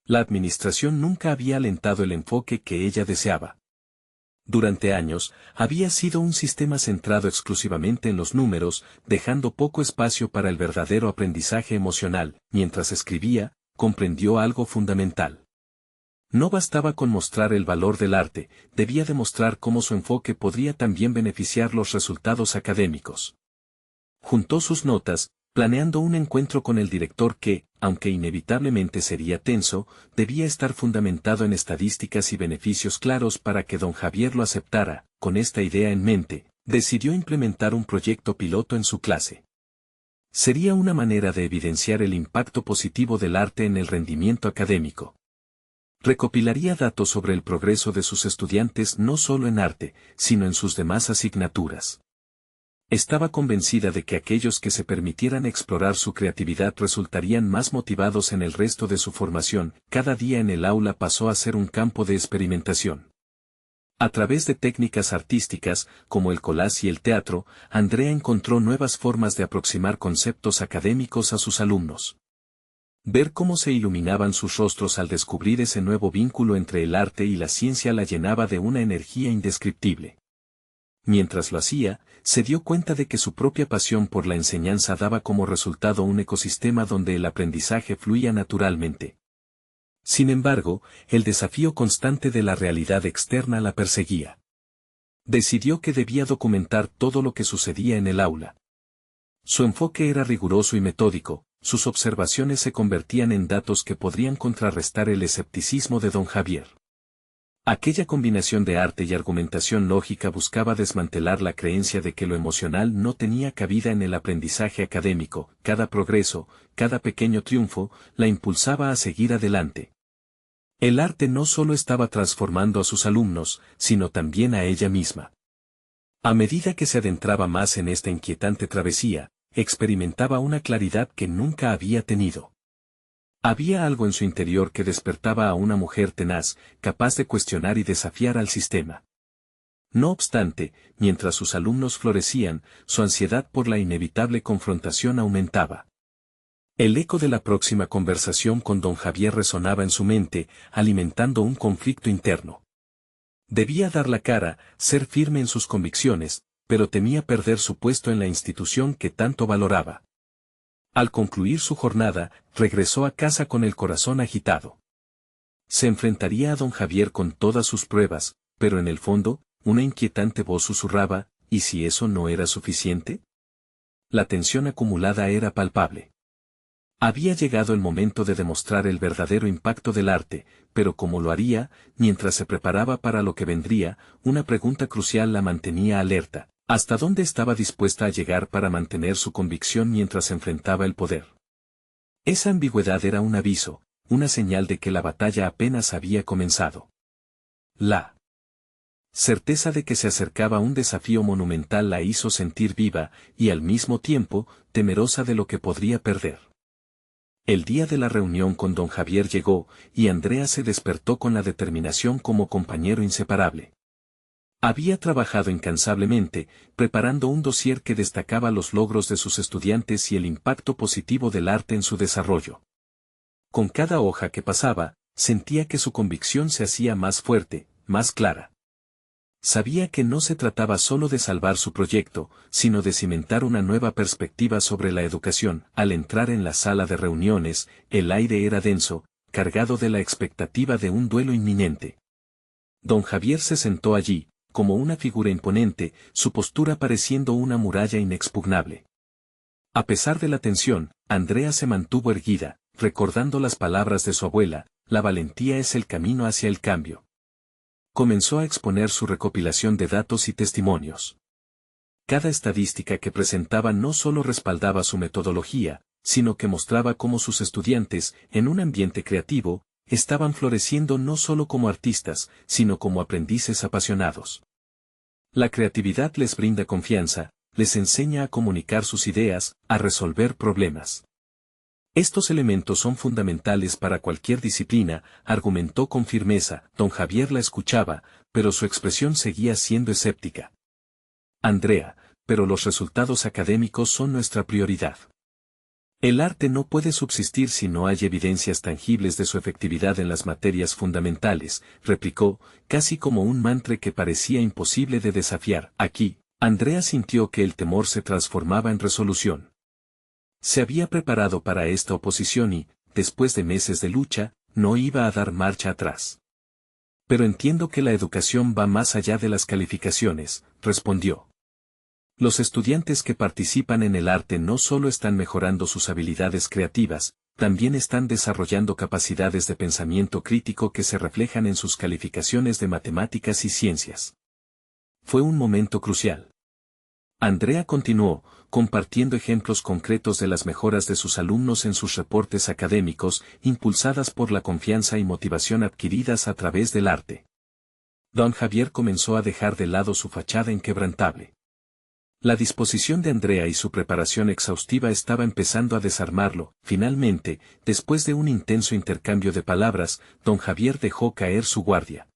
La administración nunca había alentado el enfoque que ella deseaba. Durante años, había sido un sistema centrado exclusivamente en los números, dejando poco espacio para el verdadero aprendizaje emocional. Mientras escribía, comprendió algo fundamental. No bastaba con mostrar el valor del arte, debía demostrar cómo su enfoque podría también beneficiar los resultados académicos. Juntó sus notas, planeando un encuentro con el director que, aunque inevitablemente sería tenso, debía estar fundamentado en estadísticas y beneficios claros para que don Javier lo aceptara. Con esta idea en mente, decidió implementar un proyecto piloto en su clase. Sería una manera de evidenciar el impacto positivo del arte en el rendimiento académico. Recopilaría datos sobre el progreso de sus estudiantes no solo en arte, sino en sus demás asignaturas. Estaba convencida de que aquellos que se permitieran explorar su creatividad resultarían más motivados en el resto de su formación. Cada día en el aula pasó a ser un campo de experimentación. A través de técnicas artísticas, como el collage y el teatro, Andrea encontró nuevas formas de aproximar conceptos académicos a sus alumnos. Ver cómo se iluminaban sus rostros al descubrir ese nuevo vínculo entre el arte y la ciencia la llenaba de una energía indescriptible. Mientras lo hacía, se dio cuenta de que su propia pasión por la enseñanza daba como resultado un ecosistema donde el aprendizaje fluía naturalmente. Sin embargo, el desafío constante de la realidad externa la perseguía. Decidió que debía documentar todo lo que sucedía en el aula. Su enfoque era riguroso y metódico, sus observaciones se convertían en datos que podrían contrarrestar el escepticismo de don Javier. Aquella combinación de arte y argumentación lógica buscaba desmantelar la creencia de que lo emocional no tenía cabida en el aprendizaje académico. Cada progreso, cada pequeño triunfo, la impulsaba a seguir adelante. El arte no solo estaba transformando a sus alumnos, sino también a ella misma. A medida que se adentraba más en esta inquietante travesía, experimentaba una claridad que nunca había tenido. Había algo en su interior que despertaba a una mujer tenaz, capaz de cuestionar y desafiar al sistema. No obstante, mientras sus alumnos florecían, su ansiedad por la inevitable confrontación aumentaba. El eco de la próxima conversación con don Javier resonaba en su mente, alimentando un conflicto interno. Debía dar la cara, ser firme en sus convicciones, pero temía perder su puesto en la institución que tanto valoraba. Al concluir su jornada, regresó a casa con el corazón agitado. Se enfrentaría a don Javier con todas sus pruebas, pero en el fondo, una inquietante voz susurraba, ¿y si eso no era suficiente? La tensión acumulada era palpable. Había llegado el momento de demostrar el verdadero impacto del arte, pero ¿cómo lo haría? Mientras se preparaba para lo que vendría, una pregunta crucial la mantenía alerta. ¿Hasta dónde estaba dispuesta a llegar para mantener su convicción mientras enfrentaba el poder? Esa ambigüedad era un aviso, una señal de que la batalla apenas había comenzado. La certeza de que se acercaba un desafío monumental la hizo sentir viva, y al mismo tiempo, temerosa de lo que podría perder. El día de la reunión con don Javier llegó, y Andrea se despertó con la determinación como compañero inseparable. Había trabajado incansablemente, preparando un dossier que destacaba los logros de sus estudiantes y el impacto positivo del arte en su desarrollo. Con cada hoja que pasaba, sentía que su convicción se hacía más fuerte, más clara. Sabía que no se trataba solo de salvar su proyecto, sino de cimentar una nueva perspectiva sobre la educación. Al entrar en la sala de reuniones, el aire era denso, cargado de la expectativa de un duelo inminente. Don Javier se sentó allí, como una figura imponente, su postura pareciendo una muralla inexpugnable. A pesar de la tensión, Andrea se mantuvo erguida, recordando las palabras de su abuela, la valentía es el camino hacia el cambio. Comenzó a exponer su recopilación de datos y testimonios. Cada estadística que presentaba no solo respaldaba su metodología, sino que mostraba cómo sus estudiantes, en un ambiente creativo, estaban floreciendo no solo como artistas, sino como aprendices apasionados. La creatividad les brinda confianza, les enseña a comunicar sus ideas, a resolver problemas. Estos elementos son fundamentales para cualquier disciplina, argumentó con firmeza. Don Javier la escuchaba, pero su expresión seguía siendo escéptica. Andrea, pero los resultados académicos son nuestra prioridad. El arte no puede subsistir si no hay evidencias tangibles de su efectividad en las materias fundamentales, replicó, casi como un mantra que parecía imposible de desafiar. Aquí, Andrea sintió que el temor se transformaba en resolución. Se había preparado para esta oposición y, después de meses de lucha, no iba a dar marcha atrás. Pero entiendo que la educación va más allá de las calificaciones, respondió. Los estudiantes que participan en el arte no solo están mejorando sus habilidades creativas, también están desarrollando capacidades de pensamiento crítico que se reflejan en sus calificaciones de matemáticas y ciencias. Fue un momento crucial. Andrea continuó, compartiendo ejemplos concretos de las mejoras de sus alumnos en sus reportes académicos, impulsadas por la confianza y motivación adquiridas a través del arte. Don Javier comenzó a dejar de lado su fachada inquebrantable. La disposición de Andrea y su preparación exhaustiva estaba empezando a desarmarlo. Finalmente, después de un intenso intercambio de palabras, don Javier dejó caer su guardia.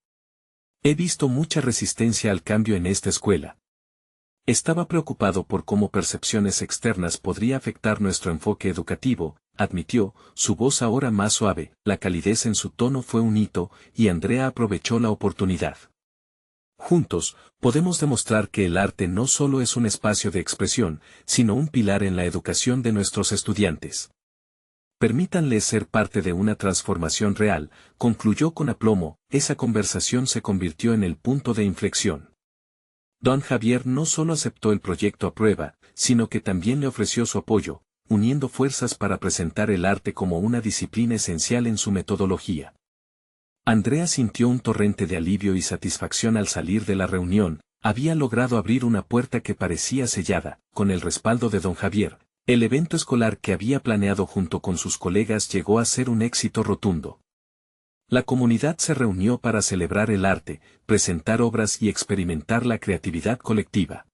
He visto mucha resistencia al cambio en esta escuela. Estaba preocupado por cómo percepciones externas podría afectar nuestro enfoque educativo, admitió, su voz ahora más suave. La calidez en su tono fue un hito, y Andrea aprovechó la oportunidad. Juntos, podemos demostrar que el arte no solo es un espacio de expresión, sino un pilar en la educación de nuestros estudiantes. Permítanles ser parte de una transformación real, concluyó con aplomo. Esa conversación se convirtió en el punto de inflexión. Don Javier no solo aceptó el proyecto a prueba, sino que también le ofreció su apoyo, uniendo fuerzas para presentar el arte como una disciplina esencial en su metodología. Andrea sintió un torrente de alivio y satisfacción al salir de la reunión. Había logrado abrir una puerta que parecía sellada. Con el respaldo de don Javier, el evento escolar que había planeado junto con sus colegas llegó a ser un éxito rotundo. La comunidad se reunió para celebrar el arte, presentar obras y experimentar la creatividad colectiva.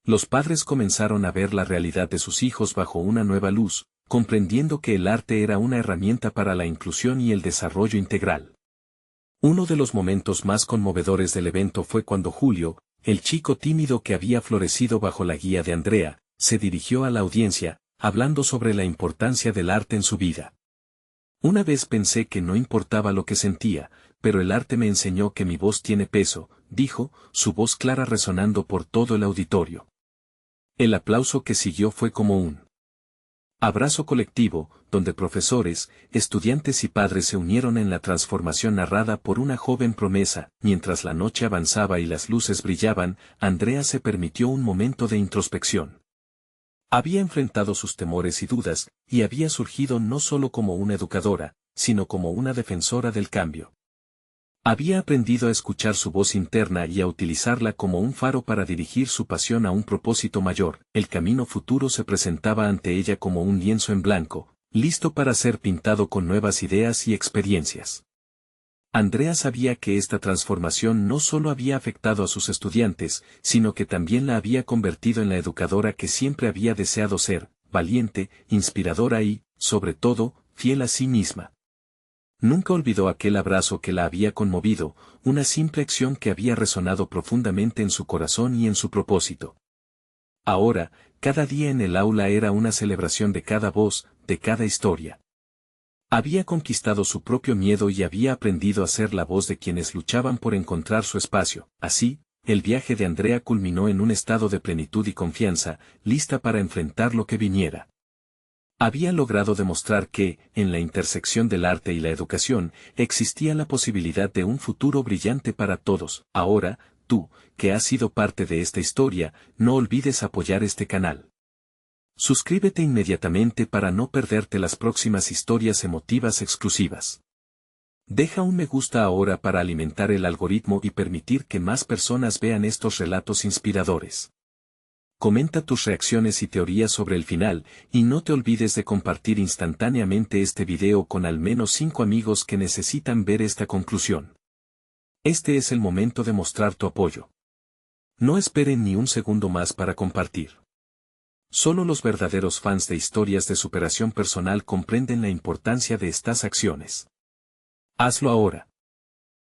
Los padres comenzaron a ver la realidad de sus hijos bajo una nueva luz, comprendiendo que el arte era una herramienta para la inclusión y el desarrollo integral. Uno de los momentos más conmovedores del evento fue cuando Julio, el chico tímido que había florecido bajo la guía de Andrea, se dirigió a la audiencia, hablando sobre la importancia del arte en su vida. Una vez pensé que no importaba lo que sentía, pero el arte me enseñó que mi voz tiene peso, dijo, su voz clara resonando por todo el auditorio. El aplauso que siguió fue como un abrazo colectivo, donde profesores, estudiantes y padres se unieron en la transformación narrada por una joven promesa. Mientras la noche avanzaba y las luces brillaban, Andrea se permitió un momento de introspección. Había enfrentado sus temores y dudas, y había surgido no solo como una educadora, sino como una defensora del cambio. Había aprendido a escuchar su voz interna y a utilizarla como un faro para dirigir su pasión a un propósito mayor. El camino futuro se presentaba ante ella como un lienzo en blanco, listo para ser pintado con nuevas ideas y experiencias. Andrea sabía que esta transformación no solo había afectado a sus estudiantes, sino que también la había convertido en la educadora que siempre había deseado ser, valiente, inspiradora y, sobre todo, fiel a sí misma. Nunca olvidó aquel abrazo que la había conmovido, una simple acción que había resonado profundamente en su corazón y en su propósito. Ahora, cada día en el aula era una celebración de cada voz, de cada historia. Había conquistado su propio miedo y había aprendido a ser la voz de quienes luchaban por encontrar su espacio. Así, el viaje de Andrea culminó en un estado de plenitud y confianza, lista para enfrentar lo que viniera. Había logrado demostrar que, en la intersección del arte y la educación, existía la posibilidad de un futuro brillante para todos. Ahora, tú, que has sido parte de esta historia, no olvides apoyar este canal. Suscríbete inmediatamente para no perderte las próximas historias emotivas exclusivas. Deja un me gusta ahora para alimentar el algoritmo y permitir que más personas vean estos relatos inspiradores. Comenta tus reacciones y teorías sobre el final, y no te olvides de compartir instantáneamente este video con al menos 5 amigos que necesitan ver esta conclusión. Este es el momento de mostrar tu apoyo. No esperen ni un segundo más para compartir. Solo los verdaderos fans de historias de superación personal comprenden la importancia de estas acciones. Hazlo ahora.